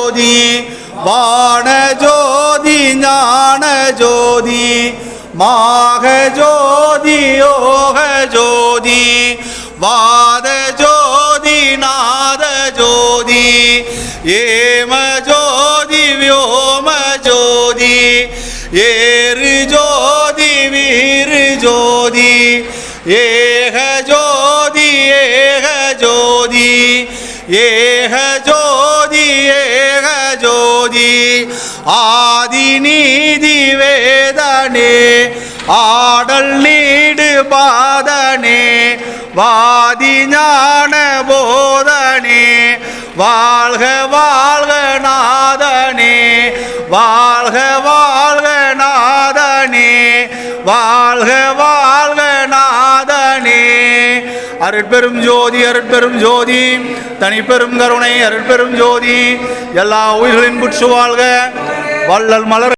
ஜோதி வான ஜோதி ஞான ஜோதி மாக ஜோதி யோக ஜோதி வாத ஜோதி நாத ஜோதி ஏம ஜோதி வியோம ஜோதி ஏறு ஜோதி வீரு ஜோதி ஏக ஜோதி ஏக ஜோதி ஏக ஜோதி ஏக ஜோதி ஆதி நீதி வேதனே ஆடல் நீடு பாதனே வாதி ஞான போதனே வாழ்க வாழ்க நாதனே வாழ்க வாழ்க நாதனே வாழ்க வாழ்க நாதனே அருட்பெரும் ஜோதி அருட்பெரும் ஜோதி தனிப்பெரும் கருணை அருட்பெரும் ஜோதி எல்லா உயிர்களின் புற்று வாழ்க வள்ளல் மலர்